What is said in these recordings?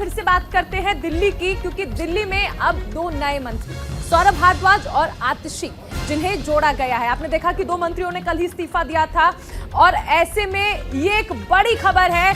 फिर से बात करते हैं दिल्ली की, क्योंकि दिल्ली में अब दो नए मंत्री सौरभ भारद्वाज और आतिशी जिन्हें जोड़ा गया है। आपने देखा कि दो मंत्रियों ने कल ही इस्तीफा दिया था और ऐसे में ये एक बड़ी खबर है,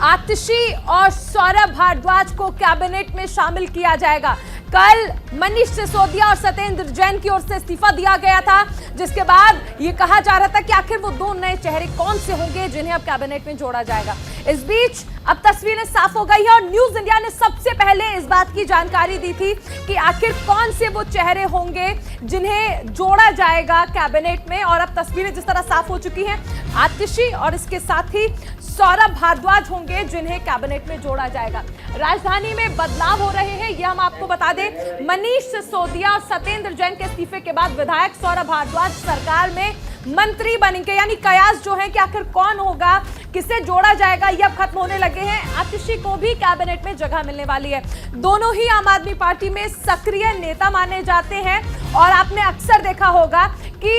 आतिशी और सौरभ भारद्वाज को कैबिनेट में शामिल किया जाएगा। कल मनीष सिसोदिया और सत्येंद्र जैन की ओर से इस्तीफा दिया गया था, जिसके बाद ये कहा जा रहा था कि आखिर वो दो नए चेहरे कौन से होंगे जिन्हें अब कैबिनेट में जोड़ा जाएगा। इस बीच अब तस्वीरें साफ हो गई है और न्यूज इंडिया ने सबसे पहले इस बात की जानकारी दी थी कि आखिर कौन से वो चेहरे होंगे जिन्हें जोड़ा जाएगा कैबिनेट में। और अब तस्वीरें जिस तरह साफ हो चुकी हैं, आतिशी और इसके साथ ही सौरभ भारद्वाज होंगे जिन्हें कैबिनेट में जोड़ा जाएगा। राजधानी में बदलाव हो रहे हैं, यह हम आपको बता दें। मनीष सिसोदिया और सत्येंद्र जैन के इस्तीफे के बाद विधायक सौरभ भारद्वाज सरकार में मंत्री बनेंगे, यानी कयास जो है कि आखिर कौन होगा, किसे जोड़ा जाएगा, ये अब खत्म होने लगे हैं। आतिशी को भी कैबिनेट में जगह मिलने वाली है। दोनों ही आम आदमी पार्टी में सक्रिय नेता माने जाते हैं और आपने अक्सर देखा होगा कि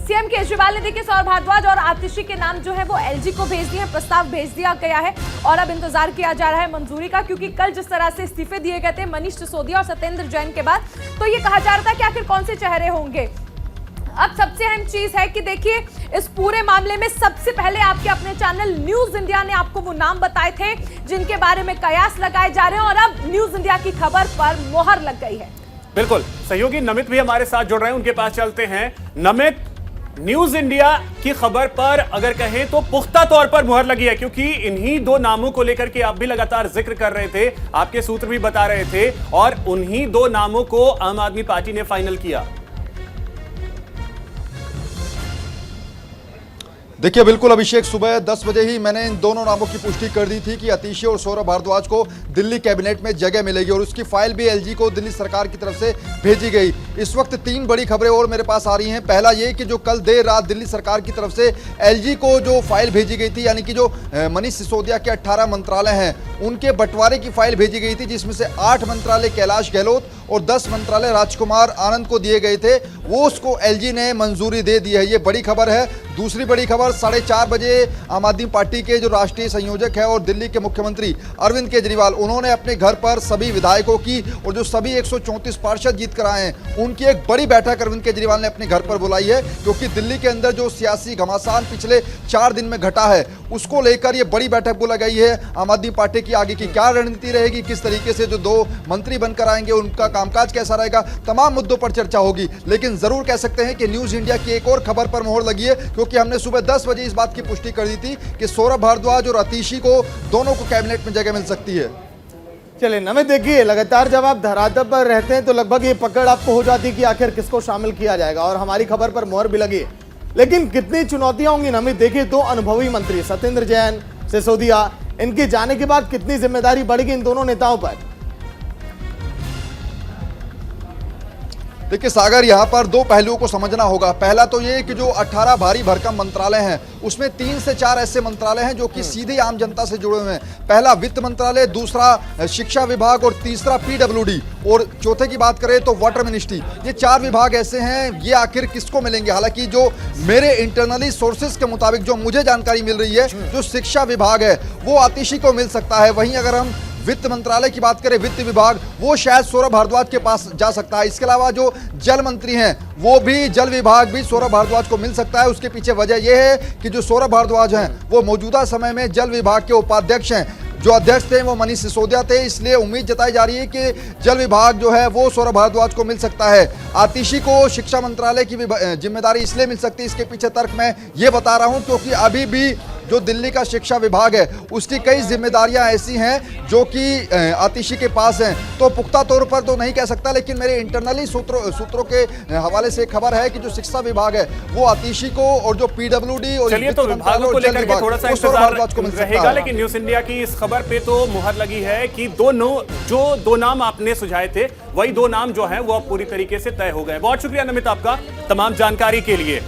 सीएम केजरीवाल ने देखिए सौरभ भारद्वाज और आतिशी के नाम जो है वो एलजी को भेज दिए, प्रस्ताव भेज दिया गया है और अब इंतजार किया जा रहा है मंजूरी का, क्योंकि कल जिस तरह से इस्तीफे दिए गए थे मनीष सिसोदिया और सत्येंद्र जैन के बाद, तो ये कहा जा रहा था कि आखिर कौन से चेहरे होंगे। अब सबसे अहम चीज है कि देखिए इस पूरे मामले में सबसे पहले आपके अपने चैनल न्यूज इंडिया ने आपको वो नाम बताए थे जिनके बारे में कयास लगाए जा रहे हैं और अब न्यूज इंडिया की खबर पर मोहर लग गई है। बिल्कुल, सहयोगी नमित भी हमारे साथ जुड़ रहे हैं, उनके पास चलते हैं। नमित, न्यूज इंडिया की खबर पर अगर कहें तो पुख्ता तौर पर मुहर लगी है, क्योंकि इन्हीं दो नामों को लेकर के आप भी लगातार जिक्र कर रहे थे, आपके सूत्र भी बता रहे थे और उन्हीं दो नामों को आम आदमी पार्टी ने फाइनल किया। देखिए बिल्कुल अभिषेक, सुबह 10 बजे ही मैंने इन दोनों नामों की पुष्टि कर दी थी कि आतिशी और सौरभ भारद्वाज को दिल्ली कैबिनेट में जगह मिलेगी और उसकी फाइल भी एलजी को दिल्ली सरकार की तरफ से भेजी गई। इस वक्त तीन बड़ी खबरें और मेरे पास आ रही हैं। पहला ये कि जो कल देर रात दिल्ली सरकार की तरफ से एलजी को जो फाइल भेजी गई थी, यानी कि जो मनीष सिसोदिया के 18 मंत्रालय हैं उनके बंटवारे की फाइल भेजी गई थी, जिसमें से 8 मंत्रालय कैलाश गहलोत और 10 मंत्रालय राजकुमार आनंद को दिए गए थे, वो उसको एलजी ने मंजूरी दे दी है। ये बड़ी खबर है। दूसरी बड़ी खबर, 4:30 बजे आम आदमी पार्टी के जो राष्ट्रीय संयोजक है और दिल्ली के मुख्यमंत्री अरविंद केजरीवाल, उन्होंने अपने घर पर सभी विधायकों की और जो सभी 134 पार्षद जीत कर आए हैं उनकी एक बड़ी बैठक अरविंद केजरीवाल ने अपने घर पर बुलाई है, क्योंकि दिल्ली के अंदर जो सियासी घमासान पिछले 4 दिन में घटा है उसको लेकर ये बड़ी बैठक बुलाई गई है। आम आदमी पार्टी की आगे की क्या रणनीति रहेगी, किस तरीके से जो दो मंत्री बनकर आएंगे उनका कामकाज कैसा रहेगा, तमाम मुद्दों पर चर्चा होगी। लेकिन जरूर कह सकते हैं कि न्यूज इंडिया की एक और खबर पर मोहर लगी है, क्योंकि हमने सुबह 10 बजे इस बात की पुष्टि कर दी थी कि सौरभ भारद्वाज और आतिशी को दोनों को कैबिनेट में जगह मिल सकती है। चलिए नमित, देखिए लगातार जब आप धरातल पर रहते हैं तो लगभग ये पकड़ आपको हो जाती है कि आखिर किसको शामिल किया जाएगा और हमारी खबर पर मोहर भी लगी। लेकिन कितनी चुनौतियां होंगी नमित, देखिए दो अनुभवी मंत्री सत्येंद्र जैन, सिसोदिया, इनके जाने के बाद कितनी जिम्मेदारी बढ़ेगी इन दोनों नेताओं पर। देखिए सागर, यहाँ पर दो पहलुओं को समझना होगा। पहला तो ये कि जो 18 भारी भरकम मंत्रालय हैं उसमें 3 से 4 ऐसे मंत्रालय हैं जो कि सीधे आम जनता से जुड़े हुए हैं। पहला वित्त मंत्रालय, दूसरा शिक्षा विभाग और तीसरा पीडब्ल्यूडी और चौथे की बात करें तो वाटर मिनिस्ट्री। ये 4 विभाग ऐसे हैं, ये आखिर किसको मिलेंगे। हालांकि जो मेरे इंटरनली सोर्सेज के मुताबिक जो मुझे जानकारी मिल रही है, जो शिक्षा विभाग है वो आतिशी को मिल सकता है। वहीं अगर हम वित्त मंत्रालय की बात करें, वित्त विभाग, वो शायद सौरभ भारद्वाज के पास जा सकता है। इसके अलावा जो जल मंत्री हैं वो भी, जल विभाग भी सौरभ भारद्वाज को मिल सकता है। उसके पीछे वजह यह है कि जो सौरभ भारद्वाज हैं वो मौजूदा समय में जल विभाग के उपाध्यक्ष हैं। जो अध्यक्ष थे वो मनीष सिसोदिया थे, इसलिए उम्मीद जताई जा रही है कि जल विभाग जो है वो सौरभ भारद्वाज को मिल सकता है। आतिशी को शिक्षा मंत्रालय की जिम्मेदारी इसलिए मिल सकती है, इसके पीछे तर्क मैं ये बता रहा हूँ क्योंकि अभी भी जो दिल्ली का शिक्षा विभाग है उसकी कई जिम्मेदारियां ऐसी हैं जो कि आतिशी के पास हैं। तो पुख्ता तौर पर तो नहीं कह सकता, लेकिन मेरे इंटरनली सूत्रों के हवाले से खबर है कि जो शिक्षा विभाग है वो आतिशी को और जो पीडब्ल्यूडी और चलिए तो विभागों को लेकर के थोड़ा सा इंतजार रहेगा, लेकिन न्यूज इंडिया की इस खबर पे तो मुहर लगी है कि जो दो नाम आपने सुझाए थे वही दो नाम जो है वो पूरी तरीके से तय हो गए। बहुत शुक्रिया नमित आपका तमाम जानकारी के लिए।